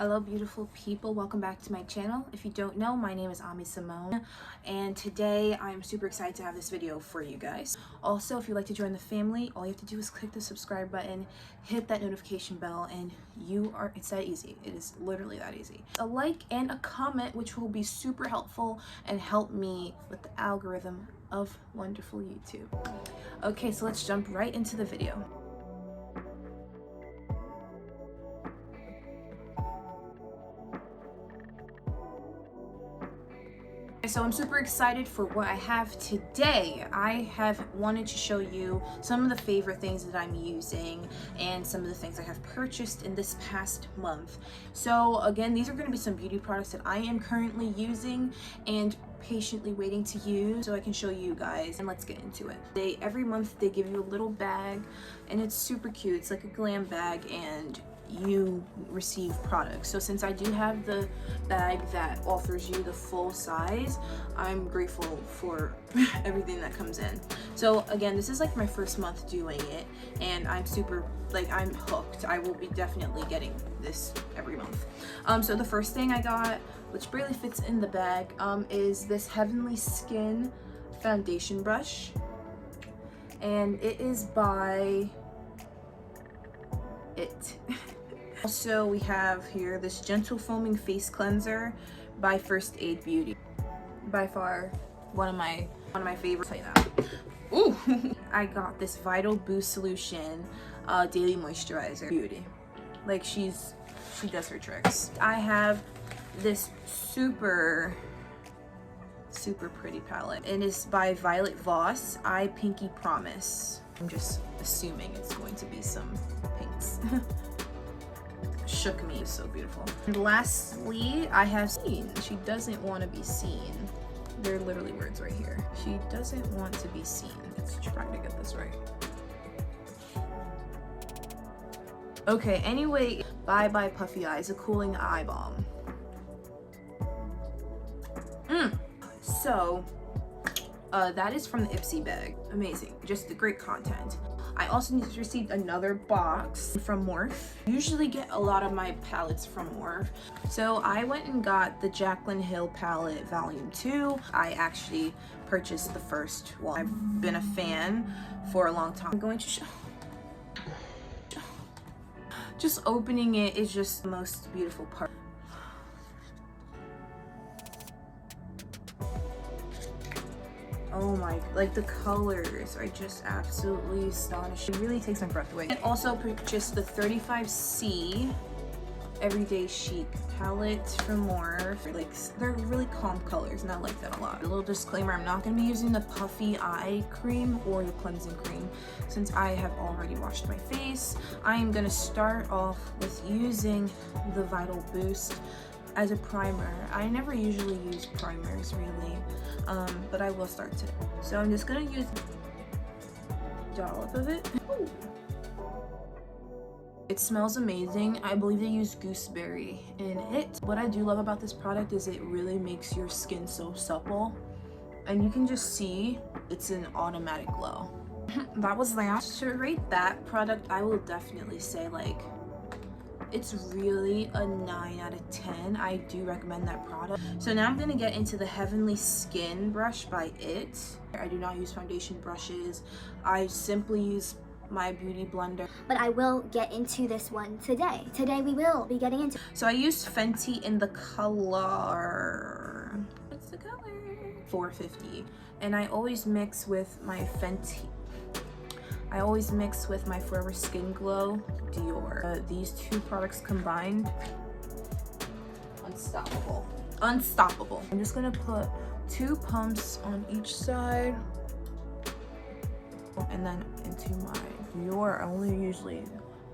Hello beautiful people, welcome back to my channel. If you don't know, my name is Ami Simone, and today I'm super excited to have this video for you guys. Also, if you'd like to join the family, all you have to do is click the subscribe button, hit that notification bell, and it's that easy. It is literally that easy. A like and a comment, which will be super helpful and help me with the algorithm of wonderful YouTube. Okay, so let's jump right into the video. So I'm super excited for what I have today. I have wanted to show you some of the favorite things that I'm using and some of the things I have purchased in this past month. So again, these are going to be some beauty products that I am currently using and patiently waiting to use so I can show you guys, and let's get into it. Every month they give you a little bag and it's super cute. It's like a glam bag and you receive products. So since I do have the bag that offers you the full size, I'm grateful for everything that comes in. So again, this is like my first month doing it and I'm super, I'm hooked. I will be definitely getting this every month. So the first thing I got, which barely fits in the bag, is this Heavenly Skin foundation brush, and it is by IT. Also, we have here this gentle foaming face cleanser by First Aid Beauty. By far one of my favorites. I'll tell you that. Ooh! I got this Vital Boost Solution daily moisturizer. Beauty. Like she does her tricks. I have this super pretty palette. It is by Violet Voss, I Pinky Promise. I'm just assuming it's going to be some pinks. Shook me. It's so beautiful. And lastly, I have seen. She doesn't want to be seen. They're literally words right here. She doesn't want to be seen. Let's try to get this right. Okay, anyway, Bye Bye Puffy Eyes, a cooling eye balm. So, that is from the IPSY bag. Amazing. Just the great content. I also received another box from Morphe. I usually get a lot of my palettes from Morphe. So I went and got the Jaclyn Hill palette volume 2. I actually purchased the first one. I've been a fan for a long time. I'm going to show. Just opening it is just the most beautiful part. Oh my, like the colors are just absolutely astonishing. It really takes my breath away. And also purchased the 35C Everyday Chic palette from Morphe. Like, they're really calm colors and I like that a lot. A little disclaimer, I'm not going to be using the puffy eye cream or the cleansing cream since I have already washed my face. I am going to start off with using the Vital Boost as a primer. I never usually use primers really, but I will start today. So I'm just gonna use a dollop of it. Ooh. It smells amazing. I believe they use gooseberry in it. What I do love about this product is it really makes your skin so supple, and you can just see it's an automatic glow. That was that. To rate that product, I will definitely say it's really a 9 out of 10. I do recommend that product. So now I'm gonna get into the Heavenly Skin brush by IT. I do not use foundation brushes. I simply use my beauty blender. But I will get into this one today. Today we will be getting into. So I used Fenty in the color, what's the color? 450. And I always mix with my Fenty. I always mix with my Forever Skin Glow Dior. These two products combined, unstoppable. Unstoppable. I'm just gonna put 2 pumps on each side and then into my Dior. I only usually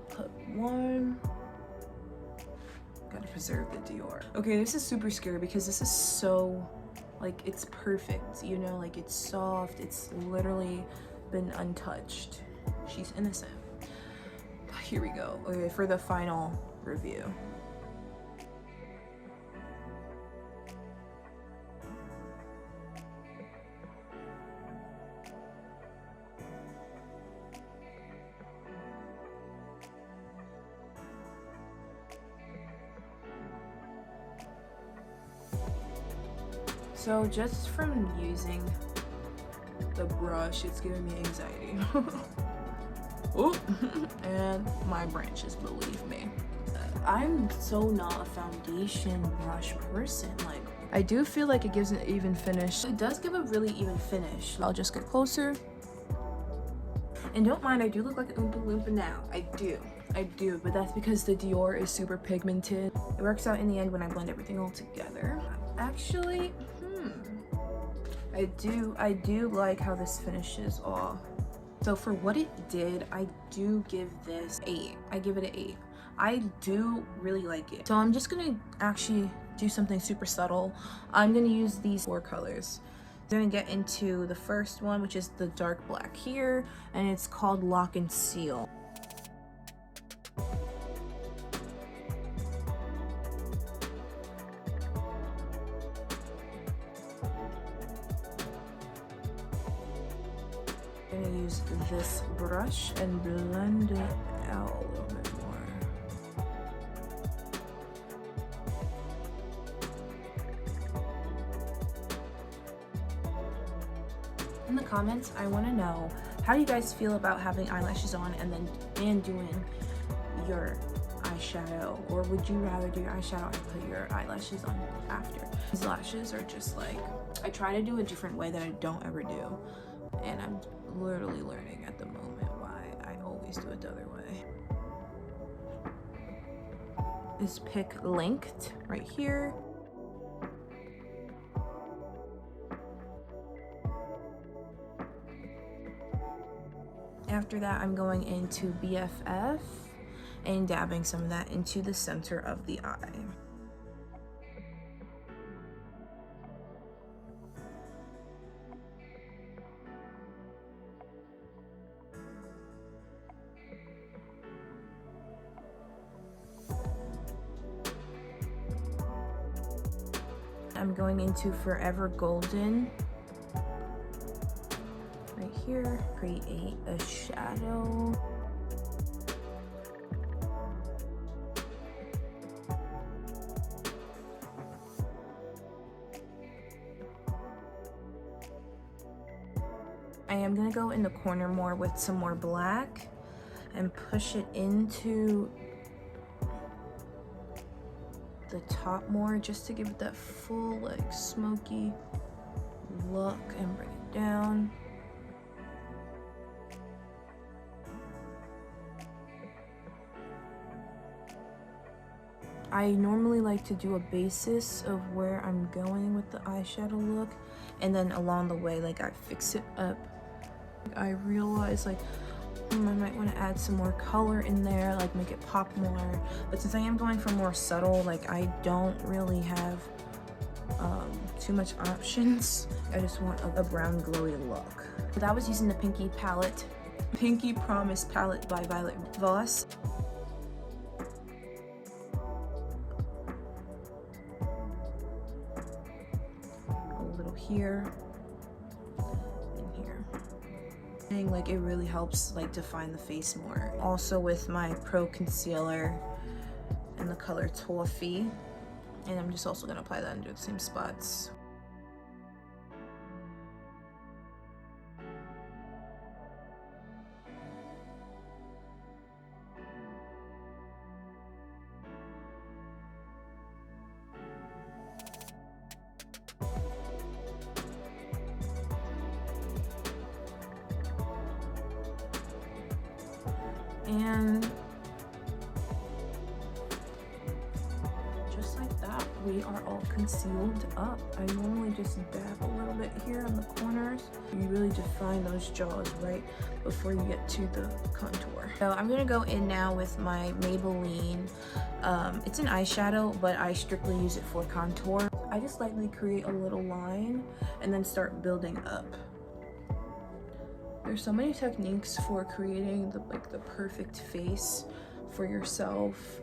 put 1. Gotta preserve the Dior. Okay, this is super scary because this is so, it's perfect, you know, it's soft. It's literally been untouched. She's innocent. Here we go. Okay, for the final review. So just from using the brush, it's giving me anxiety. Oh, and my branches, believe me. I'm so not a foundation brush person. Like, I do feel like it gives an even finish. It does give a really even finish. I'll just get closer. And don't mind, I do look like an Oompa Loompa now. I do, but that's because the Dior is super pigmented. It works out in the end when I blend everything all together. Actually, I do like how this finishes off. So for what it did, I do give this 8. I give it an 8. I do really like it. So I'm just gonna actually do something super subtle. I'm gonna use these 4 colors. I'm gonna get into the first one, which is the dark black here, and it's called Lock and Seal. I'm gonna use this brush and blend it out a little bit more. In the comments, I want to know, how do you guys feel about having eyelashes on and doing your eyeshadow, or would you rather do your eyeshadow and put your eyelashes on after? These lashes are just like, I try to do a different way that I don't ever do, and I'm literally learning at the moment why I always do it the other way. Is pick length right here. After that, I'm going into BFF and dabbing some of that into the center of the eye. I'm going into Forever Golden. Right here, create a shadow. I am gonna go in the corner more with some more black and push it into the top more, just to give it that full like smoky look, and bring it down. I normally like to do a basis of where I'm going with the eyeshadow look, and then along the way, like, I fix it up. I realize like I might want to add some more color in there, like make it pop more, but since I am going for more subtle, like, I don't really have too much options. I just want a brown glowy look. But I was using the Pinky palette, Pinky Promise palette by Violet Voss. Here and here. Like, it really helps like define the face more. Also with my Pro Concealer in the color Toffee, and I'm just also gonna apply that under the same spots. And just like that, we are all concealed up. I normally just dab a little bit here on the corners. You really define those jaws right before you get to the contour. So I'm gonna go in now with my Maybelline. It's an eyeshadow, but I strictly use it for contour. I just lightly create a little line and then start building up. There's so many techniques for creating the perfect face for yourself,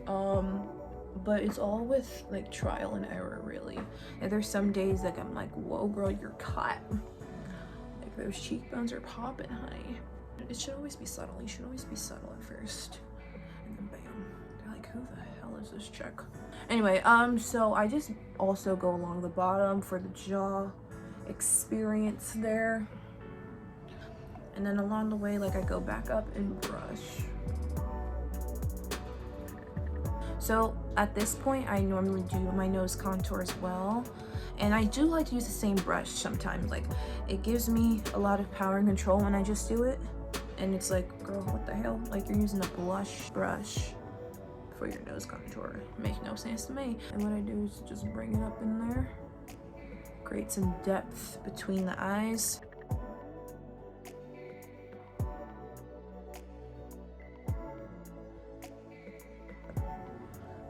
but it's all with like trial and error, really. And there's some days like I'm like, whoa girl, you're caught, like those cheekbones are popping, honey. It should always be subtle. You should always be subtle at first, and then bam, they're like, who the hell is this chick? Anyway, so I just also go along the bottom for the jaw experience there. And then along the way, like, I go back up and brush. So at this point, I normally do my nose contour as well. And I do like to use the same brush sometimes. Like, it gives me a lot of power and control when I just do it. And it's like, girl, what the hell? Like, you're using a blush brush for your nose contour. Makes no sense to me. And what I do is just bring it up in there. Create some depth between the eyes.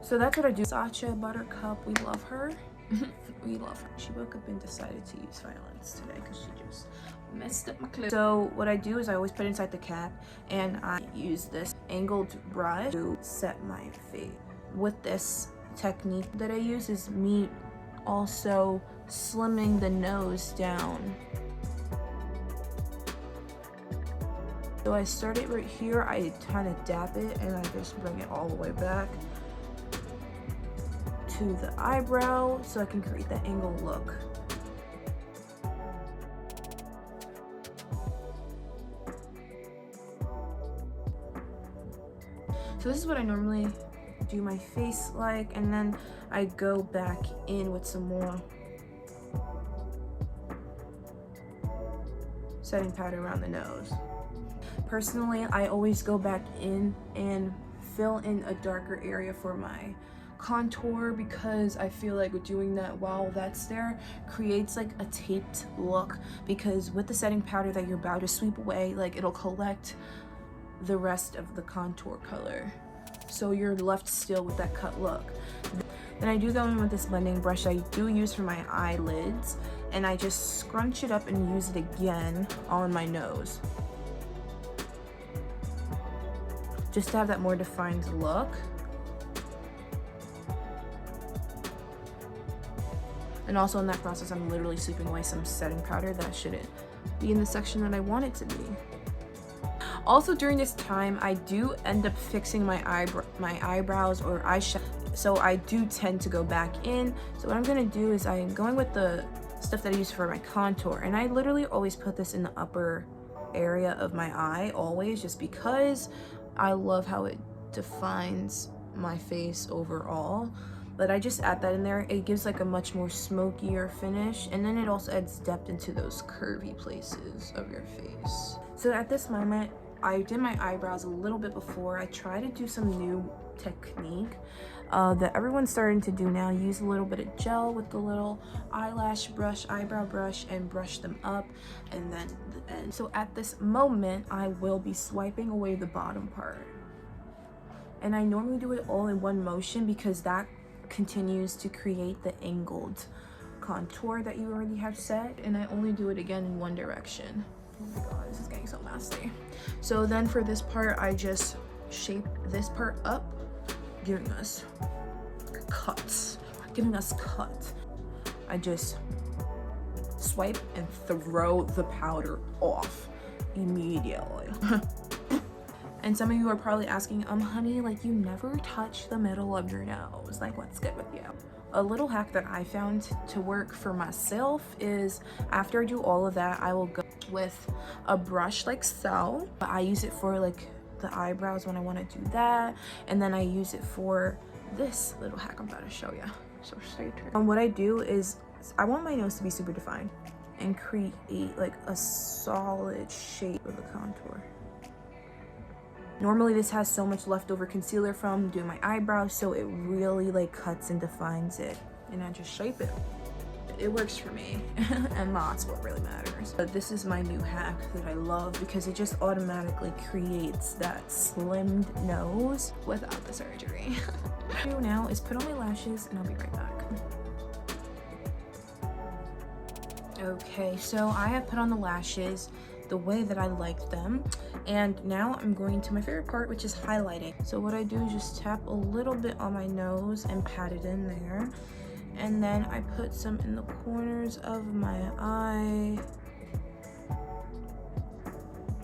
So that's what I do. Sacha Buttercup, we love her. We love her. She woke up and decided to use violence today because she just messed up my clip. So what I do is I always put it inside the cap, and I use this angled brush to set my face. With this technique that I use is me also slimming the nose down. So I start it right here, I kind of dap it, and I just bring it all the way back to the eyebrow so I can create that angle look. So this is what I normally do my face like, and then I go back in with some more setting powder around the nose. Personally, I always go back in and fill in a darker area for my contour because I feel like doing that while that's there creates like a taped look, because with the setting powder that you're about to sweep away, like, it'll collect the rest of the contour color, so you're left still with that cut look. Then I do go in with this blending brush I do use for my eyelids, and I just scrunch it up and use it again on my nose just to have that more defined look. And also in that process, I'm literally sweeping away some setting powder that shouldn't be in the section that I want it to be. Also during this time, I do end up fixing my eyebrows or eyeshadow, so I do tend to go back in. So what I'm gonna do is I'm going with the stuff that I use for my contour, and I literally always put this in the upper area of my eye, always, just because I love how it defines my face overall. But I just add that in there. It gives like a much more smokier finish, and then it also adds depth into those curvy places of your face. So at this moment, I did my eyebrows a little bit before. I try to do some new technique that everyone's starting to do now. Use a little bit of gel with the little eyelash brush, eyebrow brush, and brush them up, and then the end. So at this moment, I will be swiping away the bottom part. And I normally do it all in one motion because that continues to create the angled contour that you already have set, and I only do it again in one direction. Oh my god, this is getting so nasty. So then for this part, I just shape this part up, giving us cuts, I just swipe and throw the powder off immediately. And some of you are probably asking, honey, like, you never touch the middle of your nose. Like, what's good with you? A little hack that I found to work for myself is after I do all of that, I will go with a brush like so. I use it for like the eyebrows when I want to do that. And then I use it for this little hack I'm about to show you. So stay tuned. What I do is I want my nose to be super defined and create like a solid shape of the contour. Normally this has so much leftover concealer from doing my eyebrows, so it really like cuts and defines it, and I just shape it. It works for me, and that's what really matters. But this is my new hack that I love because it just automatically creates that slimmed nose without the surgery. What I do now is put on my lashes, and I'll be right back. Okay, so I have put on the lashes the way that I like them, and now I'm going to my favorite part, which is highlighting. So what I do is just tap a little bit on my nose and pat it in there, and then I put some in the corners of my eye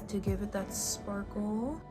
to give it that sparkle.